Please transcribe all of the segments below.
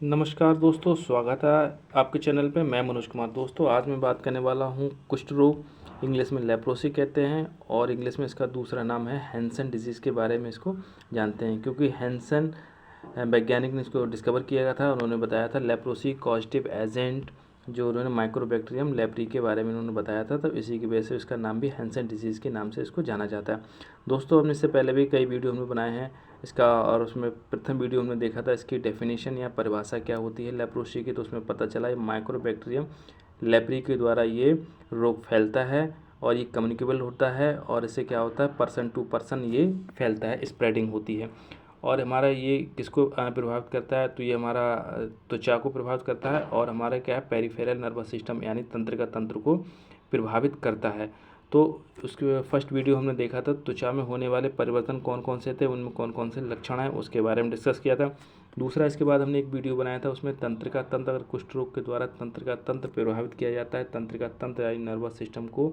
नमस्कार दोस्तों, स्वागत है आपके चैनल पे। मैं मनोज कुमार। दोस्तों, आज मैं बात करने वाला हूँ कुष्ठ रोग, इंग्लिश में लेप्रोसी कहते हैं और इंग्लिश में इसका दूसरा नाम है हैंसन डिजीज़ के बारे में इसको जानते हैं। क्योंकि हैंसन वैज्ञानिक ने इसको डिस्कवर किया गया था। उन्होंने बताया था लेप्रोसी कॉजेटिव एजेंट, जो उन्होंने माइक्रोबैक्टीरियम लेप्री के बारे में उन्होंने बताया था, तब इसी की वजह से इसका नाम भी हैंसन डिजीज़ के नाम से इसको जाना जाता है। दोस्तों, हमने इससे पहले भी कई वीडियो हमने बनाए हैं इसका, और उसमें प्रथम वीडियो हमने देखा था इसकी डेफिनेशन या परिभाषा क्या होती है लेप्रोसी की। तो उसमें पता चला ये माइक्रोबैक्टीरियम लेप्री के द्वारा ये रोग फैलता है और ये कम्युनिकेबल होता है, और इससे क्या होता है, पर्सन टू पर्सन ये फैलता है, स्प्रेडिंग होती है। और हमारा ये किसको प्रभावित करता है, तो ये हमारा त्वचा को प्रभावित करता है और हमारा क्या है, पेरिफेरल नर्वस सिस्टम यानी तंत्रिका तंत्र को प्रभावित करता है। तो उसके फर्स्ट वीडियो हमने देखा था त्वचा में होने वाले परिवर्तन कौन कौन से थे, उनमें कौन कौन से लक्षण हैं, उसके बारे में डिस्कस किया था। दूसरा, इसके बाद हमने एक वीडियो बनाया था, उसमें तंत्रिका तंत्र, अगर कुष्ठ रोग के द्वारा तंत्रिका तंत्र प्रभावित किया जाता है, तंत्रिका तंत्र यानी नर्वस सिस्टम को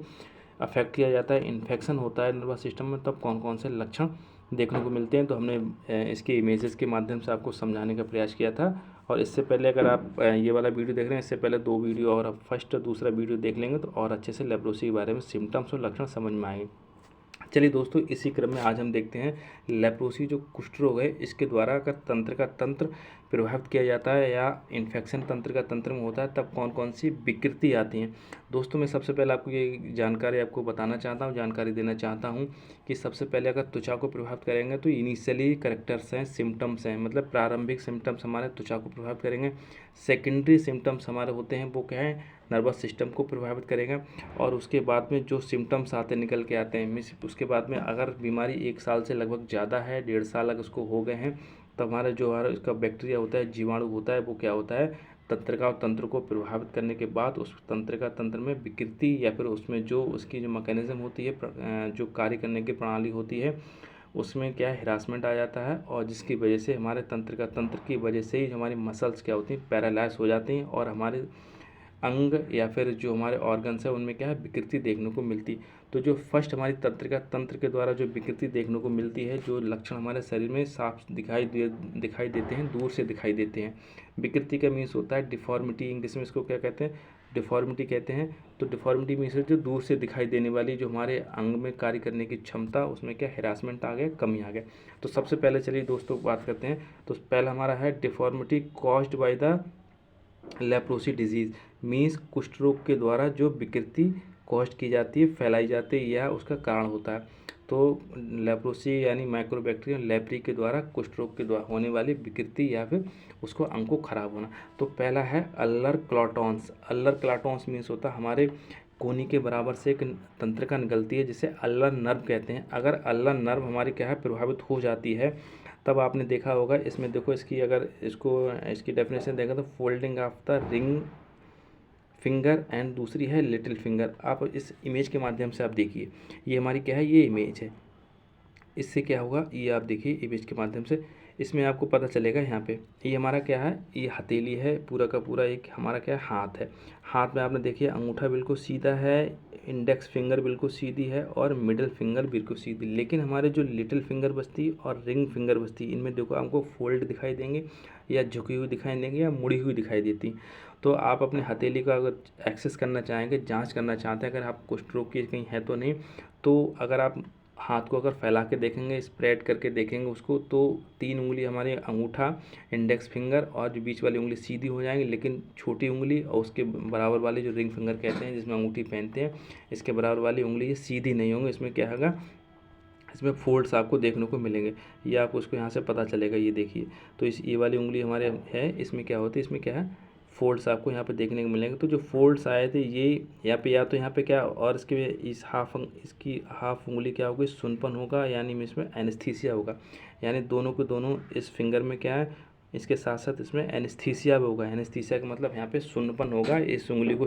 अफेक्ट किया जाता है, इन्फेक्शन होता है नर्वस सिस्टम में, तब कौन कौन से लक्षण देखने को मिलते हैं। तो हमने इसके इमेजेस के माध्यम से आपको समझाने का प्रयास किया था। और इससे पहले अगर आप ये वाला वीडियो देख रहे हैं, इससे पहले 2 वीडियो और आप फर्स्ट और दूसरा वीडियो देख लेंगे तो और अच्छे से लेप्रोसी के बारे में सिम्टम्स और लक्षण समझ में आएंगे। चलिए दोस्तों, इसी क्रम में आज हम देखते हैं लेप्रोसी जो कुष्ठ रोग है, इसके द्वारा अगर तंत्र का तंत्र प्रभावित किया जाता है या इन्फेक्शन तंत्र का तंत्र में होता है, तब कौन कौन सी विकृति आती हैं। दोस्तों, मैं सबसे पहले आपको ये जानकारी आपको बताना चाहता हूँ, जानकारी देना चाहता हूँ कि सबसे पहले अगर त्वचा को प्रभावित करेंगे तो इनिशियली करेक्टर्स हैं, सिम्टम्स हैं, मतलब प्रारंभिक सिम्टम्स हमारे त्वचा को प्रभावित करेंगे। सेकेंडरी सिम्टम्स हमारे होते हैं वो क्या है, नर्वस सिस्टम को प्रभावित करेगा। और उसके बाद में जो सिम्टम्स आते निकल के आते हैं, मीन्स उसके बाद में अगर बीमारी 1 साल से लगभग ज़्यादा है, 1.5 साल अगर उसको हो गए हैं, तो हमारा जो हमारा इसका बैक्टीरिया होता है, जीवाणु होता है, वो क्या होता है, तंत्रिका और तंत्र को प्रभावित करने के बाद उस तंत्रिका तंत्र में विकृति या फिर उसमें जो उसकी जो मैकेनिज्म होती है, जो कार्य करने की प्रणाली होती है, उसमें क्या हिरासमेंट आ जाता है, और जिसकी वजह से हमारे तंत्रिका तंत्र की वजह से ही हमारी मसल्स क्या होती हैं, पैरालाइज हो जाती हैं, और हमारे अंग या फिर जो हमारे ऑर्गन्स है उनमें क्या है, विकृति देखने को मिलती। तो जो फर्स्ट हमारी तंत्रिका तंत्र के द्वारा जो विकृति देखने को मिलती है, जो लक्षण हमारे शरीर में साफ दिखाई देते हैं, दूर से दिखाई देते हैं। विकृति का मीन्स होता है डिफॉर्मिटी, इंग्लिश में इसको क्या कहते हैं, डिफॉर्मिटी कहते हैं। तो डिफॉर्मिटी मीन्स जो दूर से दिखाई देने वाली जो हमारे अंग में कार्य करने की क्षमता, उसमें क्या हिरासमेंट आ गया, कमी आ गया। तो सबसे पहले चलिए दोस्तों बात करते हैं। तो पहला हमारा है deformity caused by the leprosy disease, means कुष्ठ रोग के द्वारा जो विकृति कॉस्ट की जाती है, फैलाई जाती है, यह उसका कारण होता है। तो लेप्रोसी यानी माइक्रोबैक्टीरियम लेप्री के द्वारा कुष्ठ रोग के द्वारा होने वाली विकृति या फिर उसको अंग को खराब होना। तो पहला है अल्लर क्लाटॉन्स। अल्लर क्लाटॉन्स मीन्स होता है हमारे कोनी के बराबर से एक तंत्रिका निकलती है जिसे अल्लर नर्व कहते हैं। अगर अल्लर नर्व हमारी क्या है, प्रभावित हो जाती है, तब आपने देखा होगा इसमें, देखो इसकी अगर इसकी डेफिनेशन देखा तो folding of the ring finger and दूसरी है लिटिल फिंगर। आप इस इमेज के माध्यम से आप देखिए, ये हमारी क्या है, ये इमेज है। इससे क्या होगा, ये आप देखिए इमेज के माध्यम से, इसमें आपको पता चलेगा। यहाँ पे ये हमारा क्या है, ये हथेली है, पूरा का पूरा एक हमारा क्या है, हाथ है। हाथ में आपने देखिए अंगूठा बिल्कुल सीधा है, इंडेक्स फिंगर बिल्कुल सीधी है और मिडिल फिंगर बिल्कुल सीधी। लेकिन हमारे जो लिटिल फिंगर बचती और रिंग फिंगर बचती, इनमें देखो आपको फोल्ड दिखाई देंगे या झुकी हुई दिखाई देंगी या मुड़ी हुई दिखाई देती। तो आप अपने हथेली का अगर एक्सेस करना चाहेंगे, जांच करना चाहते हैं अगर आप कुष्ठ रोग की कहीं है तो नहीं, तो अगर आप हाथ को अगर फैला के देखेंगे, स्प्रेड करके देखेंगे उसको, तो 3 उंगली हमारे अंगूठा, इंडेक्स फिंगर और जो बीच वाली उंगली सीधी हो जाएंगी, लेकिन छोटी उंगली और उसके बराबर वाली जो रिंग फिंगर कहते हैं जिसमें अंगूठी पहनते हैं, इसके बराबर वाली उंगली ये सीधी नहीं होंगी। इसमें क्या होगा, इसमें फोल्ड्स आपको देखने को मिलेंगे। ये आपको उसको यहाँ से पता चलेगा, ये देखिए। तो ये वाली उंगली हमारे है, इसमें क्या होती है, इसमें क्या है, फोल्ड्स आपको यहाँ पे देखने को मिलेंगे। तो जो फोल्ड्स आए थे ये यहाँ पे, या तो यहाँ पे क्या, और इसके इसकी हाफ उंगली क्या होगी, सुनपन होगा, यानी इसमें एनेस्थीसिया होगा। यानी दोनों के दोनों इस फिंगर में क्या है, इसके साथ साथ इसमें एनेस्थीसिया भी होगा। एनेस्थीसिया का मतलब यहाँ पे सुन्नपन होगा, इस उंगली को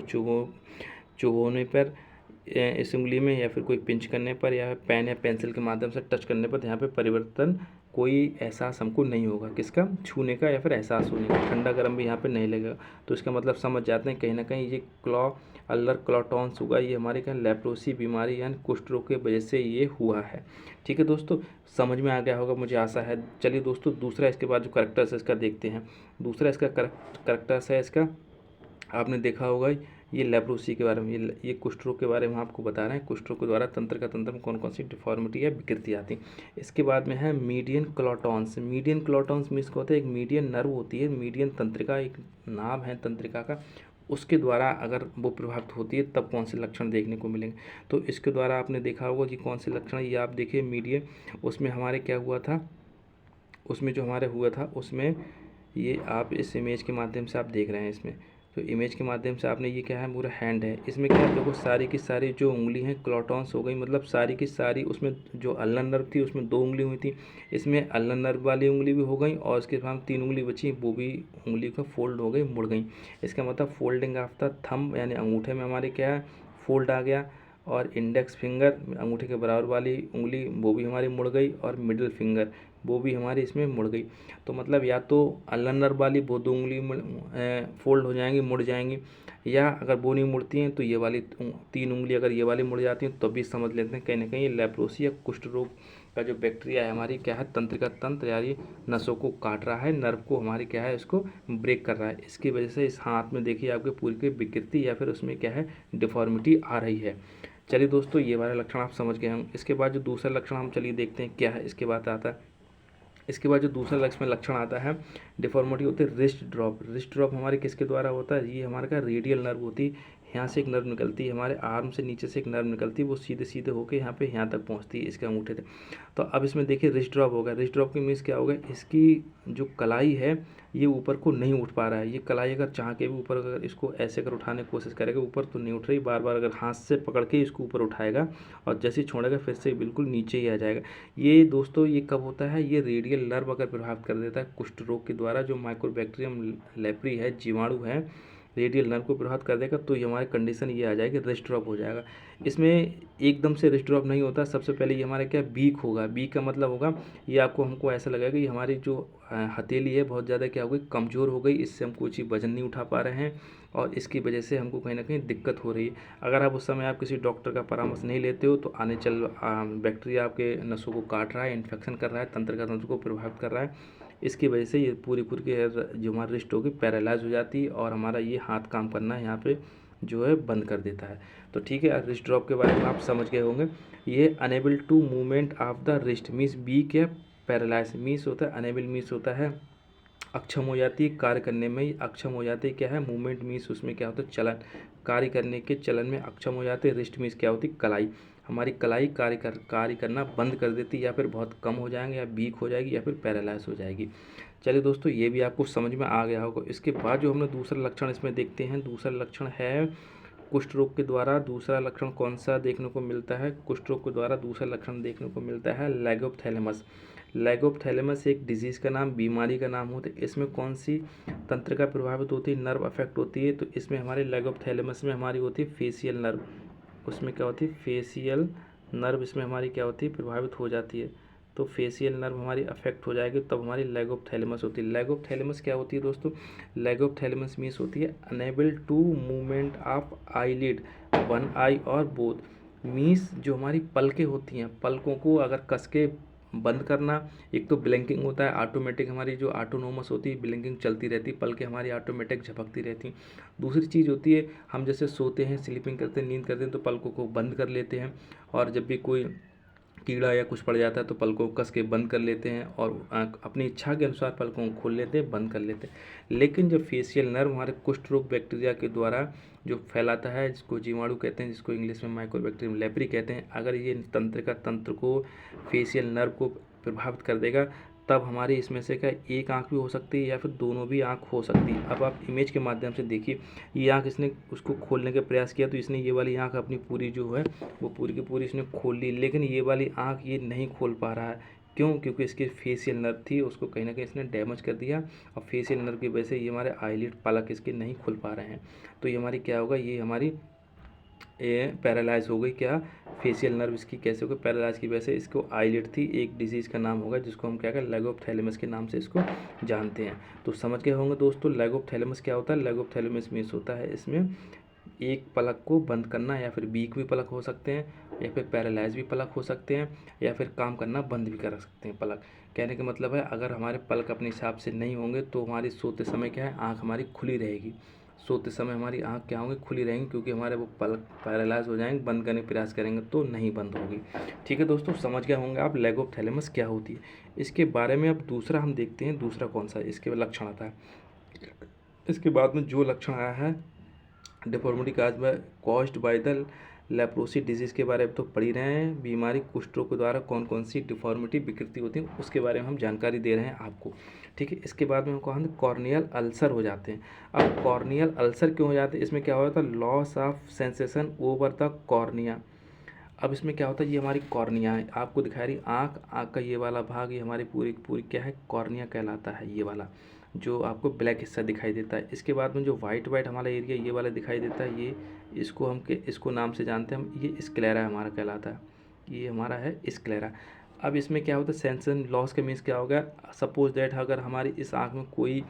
चुभोने पर, इस उंगली में, या फिर कोई पिंच करने पर या पेन या पेंसिल के माध्यम से टच करने पर यहाँ पे परिवर्तन कोई एहसास हमको नहीं होगा, किसका, छूने का या फिर एहसास होने का। ठंडा गर्म भी यहाँ पे नहीं लगेगा। तो इसका मतलब समझ जाते हैं कहीं ना कहीं ये अल्लर क्लॉटॉन्स होगा, ये हमारे क्या लेप्रोसी बीमारी यानी कुष्ठ रोग की वजह से ये हुआ है। ठीक है दोस्तों, समझ में आ गया होगा मुझे आशा है। चलिए दोस्तों, दूसरा इसके बाद जो करेक्टर्स है इसका देखते हैं। दूसरा इसका करेक्टर्स है इसका, आपने देखा होगा ये लेप्रोसी के बारे में, ये कुष्ठ रोग के बारे में आपको बता रहे हैं। कुष्ठ रोग के द्वारा तंत्र में कौन कौन सी डिफॉर्मिटी या विकृति आती है। इसके बाद में है मीडियन क्लोटॉन्स। मीडियन क्लोटॉन्स मीन्स क्या होता है, एक मीडियन नर्व होती है, मीडियन तंत्रिका एक नाम है तंत्रिका का, उसके द्वारा अगर वो प्रभावित होती है तब कौन से लक्षण देखने को मिलेंगे। तो इसके द्वारा आपने देखा होगा कि कौन से लक्षण, ये आप देखिए मीडियन, उसमें हमारे क्या हुआ था, उसमें जो हमारे हुआ था उसमें ये आप इस इमेज के माध्यम से आप देख रहे हैं। इसमें तो इमेज के माध्यम से आपने ये क्या है, पूरा हैंड है, इसमें क्या है, देखो सारी की सारी जो उंगली हैं क्लोटॉन्स हो गई, मतलब सारी की सारी, उसमें जो अल्लर नर्व थी उसमें 2 उंगली हुई थी, इसमें अल्लर नर्व वाली उंगली भी हो गई और उसके बाद 3 उंगली बची, वो भी उंगली का फोल्ड हो गई, मुड़ गई। इसका मतलब फोल्डिंग ऑफ द थंब, यानी अंगूठे में हमारे क्या है, फोल्ड आ गया। और इंडेक्स फिंगर, अंगूठे के बराबर वाली उंगली, वो भी हमारी मुड़ गई, और मिडिल फिंगर वो भी हमारी इसमें मुड़ गई। तो मतलब या तो अल्लर नर्व वाली वो 2 उंगली फोल्ड हो जाएंगी, मुड़ जाएंगी, या अगर वो नहीं मुड़ती हैं तो ये वाली 3 उंगली अगर ये वाली मुड़ जाती हैं तो भी समझ लेते हैं कहीं ना कहीं लेप्रोसी या कुष्ठ रोग का जो बैक्टीरिया है हमारी क्या है, तंत्रिका तंत्र यानी नसों को काट रहा है, नर्व को हमारी क्या है, इसको ब्रेक कर रहा है। इसकी वजह से इस हाथ में देखिए आपके पूरी की विकृति या फिर उसमें क्या है, डिफॉर्मिटी आ रही है। चलिए दोस्तों, ये वाला लक्षण आप समझ गए हम। इसके बाद जो दूसरा लक्षण हम चलिए देखते हैं क्या है। इसके बाद आता है, इसके बाद जो दूसरा लक्षण आता है डिफॉर्मिटी होती है रिस्ट ड्रॉप। रिस्ट ड्रॉप हमारे किसके द्वारा होता है, ये हमारे का रेडियल नर्व होती है, यहाँ से एक नर्व निकलती है, हमारे आर्म से नीचे से एक नर्व निकलती है, वो सीधे सीधे होकर यहाँ तक पहुँचती है इसके अंगूठे तक। तो अब इसमें देखिए रिस्ट ड्रॉप होगा। रिस्ट ड्रॉप की मीन्स क्या होगा, इसकी जो कलाई है ये ऊपर को नहीं उठ पा रहा है। ये कलाई अगर चाह के भी ऊपर, अगर इसको ऐसे कर उठाने की कोशिश करेगा, ऊपर तो नहीं उठ रही, बार बार अगर हाथ से पकड़ के इसको ऊपर उठाएगा और जैसे ही छोड़ेगा फिर से बिल्कुल नीचे ही आ जाएगा। ये दोस्तों ये कब होता है, ये रेडियल नर्व अगर प्रभावित कर देता है कुष्ठ रोग के द्वारा, जो माइक्रोबैक्टीरियम लेप्री है, जीवाणु है, रेडियल नर्व को प्रभावित कर देगा तो ये हमारी कंडीशन ये आ जाएगी, रिस्ट ड्रॉप हो जाएगा। इसमें एकदम से रिस्ट ड्रॉप नहीं होता, सबसे पहले ये हमारे क्या, वीक होगा। वीक का मतलब होगा ये आपको हमको ऐसा लगेगा कि हमारी जो हथेली है बहुत ज़्यादा क्या हो गई, कमज़ोर हो गई, इससे हम कोई चीज़ वजन नहीं उठा पा रहे हैं और इसकी वजह से हमको कहीं ना कहीं दिक्कत हो रही है। अगर आप उस समय आप किसी डॉक्टर का परामर्श नहीं लेते हो तो आने चल बैक्टीरिया आपके नसों को काट रहा है, इन्फेक्शन कर रहा है, तंत्र को प्रभावित कर रहा है। इसकी वजह से ये पूरी की जो हमारी रिस्ट होगी पैरालाइज हो जाती है और हमारा ये हाथ काम करना यहाँ पे जो है बंद कर देता है। तो ठीक है, रिस्ट ड्रॉप के बारे में आप समझ गए होंगे। ये unable to movement of the wrist means weak या पैरालाइज मीन्स होता है, अनेबल मीन्स होता है अक्षम हो जाती है, कार्य करने में ही अक्षम हो जाती है। क्या है, मूवमेंट मीन्स उसमें क्या होता है, चलन, कार्य करने के चलन में अक्षम हो जाते हैं। रिस्ट मीन्स क्या होती है, कलाई, हमारी कलाई कार्य करना बंद कर देती है या फिर बहुत कम हो जाएंगे या वीक हो जाएगी या फिर पैरालाइज हो जाएगी। चलिए दोस्तों, ये भी आपको समझ में आ गया होगा। इसके बाद जो हमने दूसरा लक्षण इसमें देखते हैं, दूसरा लक्षण है कुष्ठ रोग के द्वारा दूसरा लक्षण कौन सा देखने को मिलता है, कुष्ठ रोग के द्वारा दूसरा लक्षण देखने को मिलता है लैगोपथैलेमस। लैगोपथैलेमस एक डिजीज़ का नाम, बीमारी का नाम होता है। इसमें कौन सी तंत्रिका प्रभावित होती है, नर्व अफेक्ट होती है, तो इसमें हमारे लैगोपथैलेमस में हमारी होती है फेशियल नर्व। उसमें क्या होती है, फेशियल नर्व इसमें हमारी क्या होती है, प्रभावित हो जाती है। तो फेशियल नर्व हमारी अफेक्ट हो जाएगी तब हमारी लैगोपथैलेमस होती है। लैगोपथैलेमस क्या होती है दोस्तों, लैगोपथैलेमस मीन्स होती है unable to movement of eyelid, one eye और बोथ। मीन्स जो हमारी पलकें होती हैं, पलकों को अगर कस के बंद करना, एक तो ब्लिंकिंग होता है ऑटोमेटिक, हमारी जो ऑटोनोमस होती है ब्लिंकिंग चलती रहती है, पलकें हमारी ऑटोमेटिक झपकती रहती हैं। दूसरी चीज़ होती है हम जैसे सोते हैं, स्लीपिंग करते हैं, नींद करते हैं तो पलकों को बंद कर लेते हैं, और जब भी कोई कीड़ा या कुछ पड़ जाता है तो पलकों को कस के बंद कर लेते हैं और अपनी इच्छा के अनुसार पलकों को खोल लेते हैं, बंद कर लेते हैं। लेकिन जब फेशियल नर्व हमारे कुष्ठ रोग बैक्टीरिया के द्वारा जो फैलाता है, जिसको जीवाणु कहते हैं, जिसको इंग्लिश में माइक्रोबैक्टीरियम लेप्री कहते हैं, अगर ये तंत्र को फेशियल नर्व को प्रभावित कर देगा तब हमारी इसमें से क्या एक आंख भी हो सकती है या फिर दोनों भी आंख हो सकती है। अब आप इमेज के माध्यम से देखिए, ये आंख इसने उसको खोलने का प्रयास किया तो इसने ये वाली आंख अपनी पूरी जो है वो पूरी की पूरी इसने खोल ली, लेकिन ये वाली आंख ये नहीं खोल पा रहा है। क्यों, क्योंकि इसकी फेशियल नर्व थी, उसको कहीं ना कहीं इसने डैमेज कर दिया और फेशियल नर्व की वजह से ये हमारे आईलिड पलक इसके नहीं खुल पा रहे हैं। तो ये हमारी क्या होगा, ये हमारी पैरालाइज हो गई, क्या फेशियल नर्व इसकी कैसे हो गई पैरालाइज की वजह से। इसको आईलिड थी, एक डिजीज़ का नाम होगा जिसको हम क्या करें लेगोप्थैलेमस के नाम से इसको जानते हैं। तो समझ गए होंगे दोस्तों लेगोप्थैलेमस क्या होता है। लेगोप्थैलेमस मीन्स होता है इसमें एक पलक को बंद करना, या फिर वीक भी पलक हो सकते हैं, या फिर पैरालाइज भी पलक हो सकते हैं, या फिर काम करना बंद भी कर सकते हैं पलक। कहने का मतलब है अगर हमारे पलक अपने हिसाब से नहीं होंगे तो हमारी सोते समय क्या है आँख हमारी खुली रहेगी। सोते समय हमारी आँख क्या होंगी खुली रहेंगी, क्योंकि हमारे वो पलक पैरालाइज हो जाएंगे, बंद करने का प्रयास करेंगे तो नहीं बंद होगी। ठीक है दोस्तों, समझ गए होंगे आप लेगोप्थैलेमस क्या होती है। इसके बारे में अब दूसरा हम देखते हैं, दूसरा कौन सा इसके लक्षण आता है। इसके बाद में जो लक्षण आया है deformity caused by the leprosy disease के बारे में तो पढ़ ही रहे हैं। बीमारी कुष्ठ रोग के द्वारा कौन कौन सी डिफॉर्मिटी विकृति होती है उसके बारे में हम जानकारी दे रहे हैं आपको। ठीक है, इसके बाद में हम कहा कॉर्नियल अल्सर हो जाते हैं। अब कॉर्नियल अल्सर क्यों हो जाते हैं, इसमें क्या हो जाता है loss of sensation over the cornea. अब इसमें क्या होता है ये हमारी कॉर्निया है, आपको दिखा रही आँख का ये वाला भाग, ये हमारी पूरी पूरी क्या है कॉर्निया कहलाता है, ये वाला जो आपको ब्लैक हिस्सा दिखाई देता है। इसके बाद में जो वाइट वाइट हमारा एरिया ये वाला दिखाई देता है, ये इसको नाम से जानते हैं हम, ये स्क्लेरा हमारा कहलाता है, ये हमारा है स्क्लेरा। अब इसमें क्या होता है सेंसन लॉस के मीन्स क्या होगा, सपोज दैट अगर हमारी इस आँख में कोई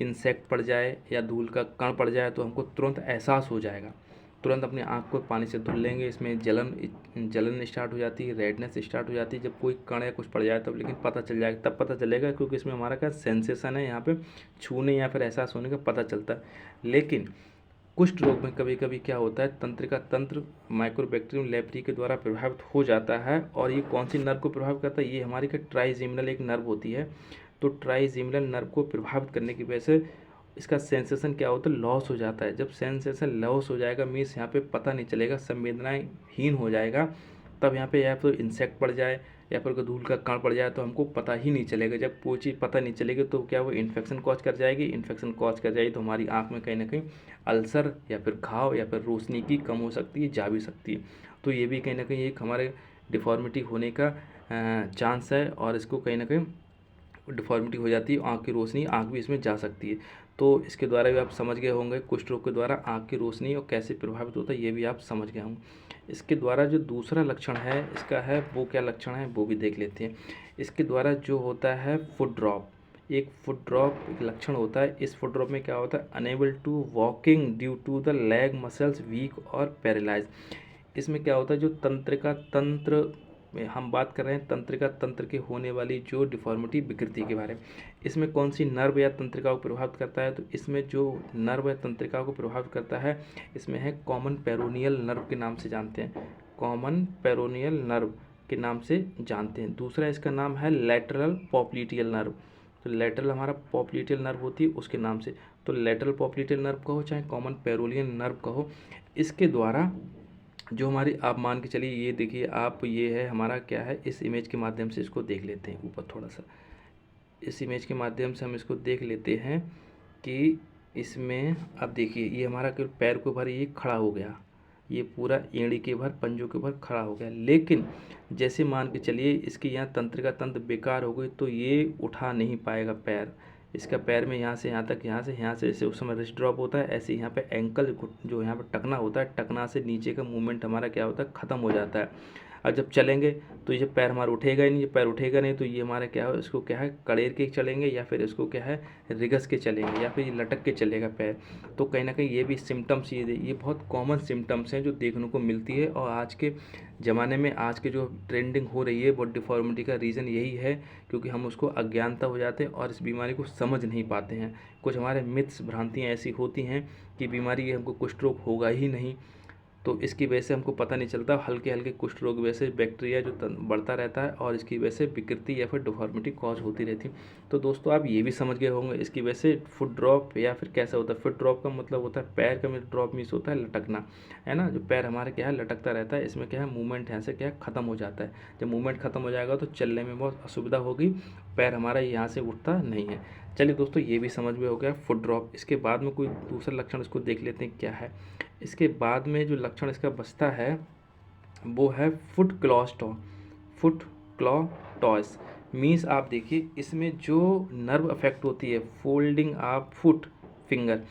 इंसेक्ट पड़ जाए या धूल का कण पड़ जाए तो हमको तुरंत एहसास हो जाएगा, तुरंत अपने आँख को पानी से धुल लेंगे, इसमें जलन स्टार्ट हो जाती है, रेडनेस स्टार्ट हो जाती है जब कोई कण या कुछ पड़ जाए तब, लेकिन पता चल जाएगा तब पता चलेगा क्योंकि इसमें हमारा क्या सेंसेशन है, यहाँ पे छूने या फिर एहसास होने का पता चलता है। लेकिन कुष्ठ रोग में कभी कभी क्या होता है तंत्रिका तंत्र माइक्रोबैक्टीरियम लेप्री के द्वारा प्रभावित हो जाता है। और ये कौन सी नर्व को प्रभावित करता है, ये हमारी क्या ट्राइजेमिनल एक नर्व होती है। तो ट्राइजेमिनल नर्व को प्रभावित करने की वजह से इसका सेंसेशन क्या होता है लॉस हो जाता है। जब सेंसेशन लॉस हो जाएगा मीन्स यहाँ पे पता नहीं चलेगा, संवेदनाएं हीन हो जाएगा, तब यहाँ पे या फिर इंसेक्ट पड़ जाए या फिर धूल का कण पड़ जाए तो हमको पता ही नहीं चलेगा। जब कोई चीज़ पता नहीं चलेगी तो क्या वो इन्फेक्शन कॉज कर जाएगी, इन्फेक्शन कॉज कर जाएगी तो हमारी आँख में कहीं ना कहीं अल्सर या फिर घाव या फिर रोशनी की कम हो सकती है, जा भी सकती है। तो ये भी कहीं ना कहीं एक हमारे डिफॉर्मिटी होने का चांस है, और इसको कहीं ना कहीं डिफॉर्मिटी हो जाती है, आँख की रोशनी आँख भी इसमें जा सकती है। तो इसके द्वारा भी आप समझ गए होंगे कुष्ठ रोग के द्वारा आँख की रोशनी और कैसे प्रभावित होता है, ये भी आप समझ गए होंगे। इसके द्वारा जो दूसरा लक्षण है इसका है वो क्या लक्षण है वो भी देख लेते हैं। इसके द्वारा जो होता है फुट ड्रॉप, एक फुट ड्रॉप एक लक्षण होता है। इस फुट ड्रॉप में क्या होता है unable to walking due to the leg muscles weak और पैरालाइज। इसमें क्या होता है जो तंत्रिका तंत्र में हम बात कर रहे हैं, तंत्रिका तंत्र के होने वाली जो डिफॉर्मिटी विकृति के बारे में, इसमें कौन सी नर्व या तंत्रिका को प्रभावित करता है, तो इसमें जो नर्व या तंत्रिका को प्रभावित करता है इसमें है कॉमन पेरोनियल नर्व के नाम से जानते हैं, कॉमन पेरोनियल नर्व के नाम से जानते हैं। दूसरा इसका नाम है लैटरल पॉप्लिटियल नर्व, तो लैटरल हमारा पॉप्लिटियल नर्व होती है उसके नाम से, तो लैटरल पॉप्लिटियल नर्व कहो चाहे कॉमन पेरोनियल नर्व कहो, इसके द्वारा जो हमारी आप मान के चलिए ये देखिए आप, ये है हमारा क्या है, इस इमेज के माध्यम से इसको देख लेते हैं ऊपर थोड़ा सा, इस इमेज के माध्यम से हम इसको देख लेते हैं कि इसमें अब देखिए ये हमारा केवल पैर के ऊपर ये खड़ा हो गया, ये पूरा एड़ी के भर पंजों के भर खड़ा हो गया, लेकिन जैसे मान के चलिए इसकी यहाँ तंत्रिका तंत्र बेकार हो गई तो ये उठा नहीं पाएगा पैर, इसका पैर में यहाँ से यहाँ तक, यहाँ से जैसे उस समय रिस्ट ड्रॉप होता है ऐसे यहाँ पे एंकल जो यहाँ पे टकना होता है, टकना से नीचे का मूवमेंट हमारा क्या होता है ख़त्म हो जाता है। और जब चलेंगे तो ये पैर हमारा उठेगा ही नहीं, ये पैर उठेगा नहीं तो ये हमारा क्या है इसको क्या है कड़ेर के चलेंगे या फिर इसको क्या है रिगस के चलेंगे या फिर ये लटक के चलेगा पैर। तो कहीं ना कहीं ये भी सिम्टम्स ये बहुत कॉमन सिम्टम्स हैं जो देखने को मिलती है। और आज के ज़माने में आज के जो ट्रेंडिंग हो रही है वो डिफॉर्मिटी का रीज़न यही है क्योंकि हम उसको अज्ञानता हो जाते हैं और इस बीमारी को समझ नहीं पाते हैं। कुछ हमारे मिथ्स भ्रांतियाँ ऐसी होती हैं कि बीमारी हमको कुष्ठ रोग होगा ही नहीं, तो इसकी वजह से हमको पता नहीं चलता, हल्के हल्के कुष्ठ रोग वजह से बैक्टीरिया जो बढ़ता रहता है और इसकी वजह से विकृति या फिर डिफॉर्मिटी कॉज होती रहती है। तो दोस्तों आप ये भी समझ गए होंगे इसकी वजह से फुट ड्रॉप या फिर कैसा होता है। फुट ड्रॉप का मतलब होता है पैर का, ड्रॉप मीन्स होता है लटकना, है ना, जो पैर हमारे क्या है लटकता रहता है, इसमें क्या है मूवमेंट यहाँ से क्या है ख़त्म हो जाता है। जब मूवमेंट ख़त्म हो जाएगा तो चलने में बहुत असुविधा होगी, पैर हमारा यहाँ से उठता नहीं है। चलिए दोस्तों ये भी समझ में हो गया फुट ड्रॉप। इसके बाद में कोई दूसरा लक्षण इसको देख लेते हैं क्या है। इसके बाद में जो लक्षण इसका बचता है वो है फुट क्लॉटॉस मीन्स आप देखिए इसमें जो नर्व अफेक्ट होती है फोल्डिंग ऑफ फुट, फिंगर।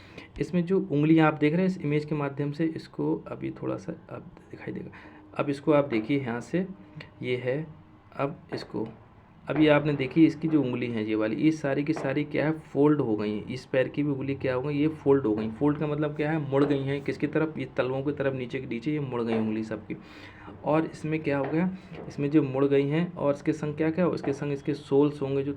इसमें जो उंगलियां आप देख रहे हैं इस इमेज के माध्यम से, इसको अभी थोड़ा सा अब दिखाई देगा। अब इसको आप देखिए यहाँ से, ये है। अब इसको अभी आपने देखी इसकी जो उंगली है ये वाली, ये सारी की सारी क्या है, फोल्ड हो गई हैं। इस पैर की भी उंगली क्या हो गई, ये फोल्ड हो गई। फोल्ड का मतलब क्या है, मुड़ गई हैं। किसकी तरफ, ये तलवों की तरफ, नीचे के नीचे ये मुड़ गई उंगली सबकी। और इसमें क्या हो गया, इसमें जो मुड़ गई हैं और इसके संग क्या क्या हो, इसके संग इसके सोल्स होंगे, जो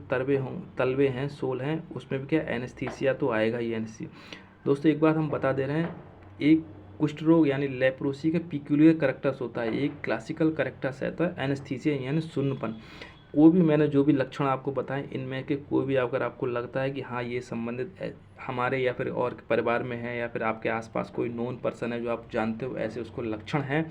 तलवे हैं, सोल हैं, उसमें भी क्या एनेस्थीसिया तो आएगा ही एनेस्थीसिया। दोस्तों एक बात हम बता दे रहे हैं, एक कुष्ठ रोग यानी लेप्रोसी का पिक्यूलियर करेक्टर्स होता है, एक क्लासिकल करेक्टर्स है, तो एनेस्थीसिया यानी सुन्नपन। कोई भी मैंने जो भी लक्षण आपको बताएं, इनमें के कोई भी अगर आपको लगता है कि हाँ ये संबंधित हमारे या फिर और परिवार में है, या फिर आपके आसपास कोई नोन पर्सन है जो आप जानते हो ऐसे उसको लक्षण हैं,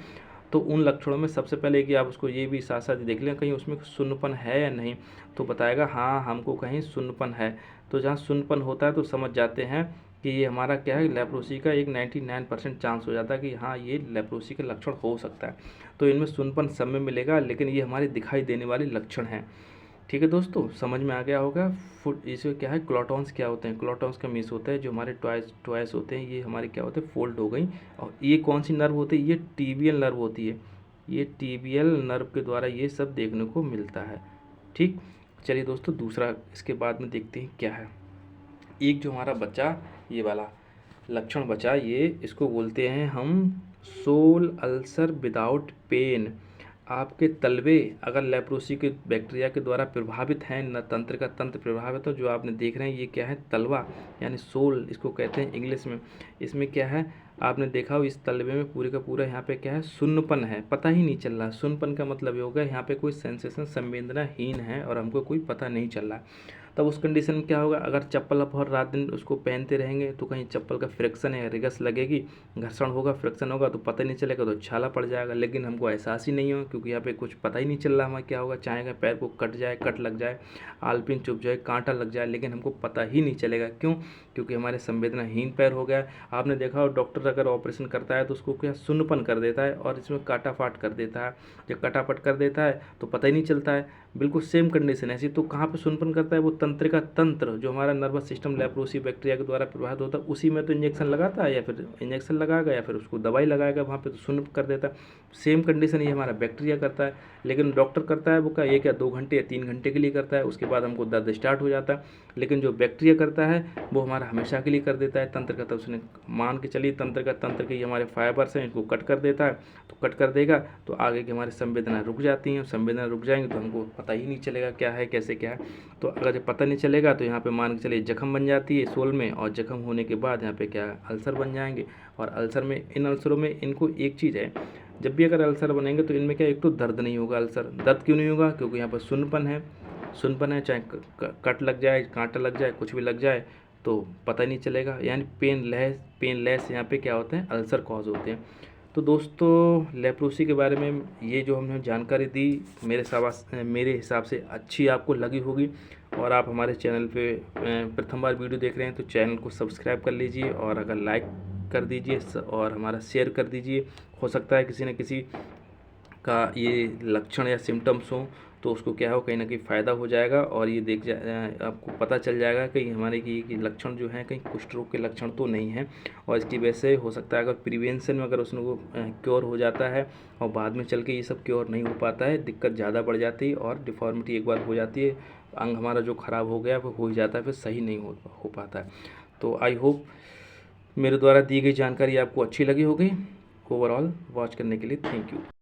तो उन लक्षणों में सबसे पहले कि आप उसको ये भी साथ साथ देख लें कहीं उसमें सुन्नपन है या नहीं। तो बताएगा हाँ हमको कहीं सुन्नपन है। तो जहाँ सुन्नपन होता है तो समझ जाते हैं कि ये हमारा क्या है, लेप्रोसी का एक 99% चांस हो जाता है कि हाँ ये लेप्रोसी का लक्षण हो सकता है। तो इनमें सुन्नपन सब में मिलेगा, लेकिन ये हमारे दिखाई देने वाले लक्षण हैं। ठीक है दोस्तों, समझ में आ गया होगा। फुट इसे क्या है, क्लोटॉन्स क्या होते हैं, क्लोटॉन्स का मीन्स होता है जो हमारे टॉयस होते हैं, ये हमारे क्या होते हैं, फोल्ड हो गई। और ये कौन सी नर्व होती है, ये टीबियल नर्व होती है। ये टीबियल नर्व के द्वारा ये सब देखने को मिलता है। ठीक, चलिए दोस्तों दूसरा इसके बाद में देखते हैं क्या है। एक जो हमारा बच्चा ये वाला लक्षण बचा, ये इसको बोलते हैं हम सोल अल्सर विदाउट पेन। आपके तलवे अगर लेप्रोसी के बैक्टीरिया के द्वारा प्रभावित हैं, न तंत्र का तंत्र प्रभावित हो, जो आपने देख रहे हैं ये क्या है, तलवा यानी सोल इसको कहते हैं इंग्लिश में। इसमें क्या है, आपने देखा हो इस तलवे में पूरे का पूरा यहाँ पे क्या है, सुन्नपन है, पता ही नहीं चल रहा। सुन्नपन का मतलब ये होगा यहाँ पे कोई सेंसेशन, संवेदनाहीन है और हमको कोई पता नहीं चल रहा। तब उस कंडीशन में क्या होगा, अगर चप्पल आप हर रात दिन उसको पहनते रहेंगे तो कहीं चप्पल का फ्रिक्शन है, रिगस लगेगी, घर्षण होगा, फ्रिक्शन होगा तो पता नहीं चलेगा, तो छाला पड़ जाएगा। लेकिन हमको एहसास ही नहीं हो, क्योंकि यहाँ पे कुछ पता ही नहीं चल रहा हमें क्या होगा। चाहेगा पैर को कट जाए, कट लग जाए, आलपिन चुभ जाए, कांटा लग जाए, लेकिन हमको पता ही नहीं चलेगा। क्यों, क्योंकि हमारे संवेदनाहीन पैर हो गया। आपने देखा हो डॉक्टर अगर ऑपरेशन करता है तो उसको क्या सुन्नपन कर देता है और इसमें काटाफाट कर देता है। जब काटाफाट कर देता है तो पता ही नहीं चलता है। बिल्कुल सेम कंडीशन ऐसी। तो कहाँ पे सुन्नपन करता है, वो तंत्र का तंत्र, जो हमारा नर्वस सिस्टम लेप्रोसी बैक्टीरिया के द्वारा प्रभावित होता है, उसी में तो इंजेक्शन लगाता है, या फिर इंजेक्शन लगाएगा या फिर उसको दवाई लगाएगा, वहाँ पे तो सुन्न कर देता है। सेम कंडीशन ये हमारा बैक्टीरिया करता है। लेकिन डॉक्टर करता है वो क्या, ये क्या 2 घंटे या 3 घंटे के लिए करता है, उसके बाद हमको दर्द स्टार्ट हो जाता है। लेकिन जो बैक्टीरिया करता है वो हमारा हमेशा के लिए कर देता है। तंत्र का तो उसने मान के चलिए, तंत्र का तंत्र के हमारे फाइबर्स हैं, इनको कट कर देता है। तो कट कर देगा तो आगे की हमारी संवेदना रुक जाती हैं। संवेदना रुक जाएंगी तो हमको पता ही नहीं चलेगा क्या है, कैसे क्या है। तो अगर जब पता नहीं चलेगा तो यहाँ पे मान के चलिए जख्म बन जाती है सोल में, और जख्म होने के बाद यहाँ पे क्या है, अल्सर बन जाएंगे। और अल्सर में, इन अल्सरों में इनको एक चीज़ है, जब भी अगर अल्सर बनेंगे तो इनमें क्या, एक तो दर्द नहीं होगा। अल्सर दर्द क्यों नहीं होगा, क्योंकि यहाँ पर सुन्नपन है। सुन्नपन है, चाहे कट लग जाए, कांटा लग जाए, कुछ भी लग जाए तो पता ही नहीं चलेगा। यानी पेनलेस यहाँ पे क्या होते हैं, अल्सर कॉज होते हैं। तो दोस्तों लेप्रोसी के बारे में ये जो हमने जानकारी दी, मेरे हिसाब से अच्छी आपको लगी होगी। और आप हमारे चैनल पे प्रथम बार वीडियो देख रहे हैं तो चैनल को सब्सक्राइब कर लीजिए, और अगर लाइक कर दीजिए और हमारा शेयर कर दीजिए। हो सकता है किसी न किसी का ये लक्षण या सिम्टम्स हों तो उसको क्या हो, कहीं ना कहीं फ़ायदा हो जाएगा। और ये आपको पता चल जाएगा कि हमारे की लक्षण जो हैं कहीं कुष्ठ रोग के लक्षण तो नहीं हैं। और इसकी वजह से हो सकता है अगर प्रिवेंशन में अगर उसको क्योर हो जाता है और बाद में चल के ये सब क्योर नहीं हो पाता है, दिक्कत ज़्यादा बढ़ जाती है और डिफॉर्मिटी एक बार हो जाती है, अंग हमारा जो ख़राब हो गया वो हो ही जाता है, फिर सही नहीं हो पाता है। तो आई होप मेरे द्वारा दी गई जानकारी आपको अच्छी लगी होगी। ओवरऑल वॉच करने के लिए थैंक यू।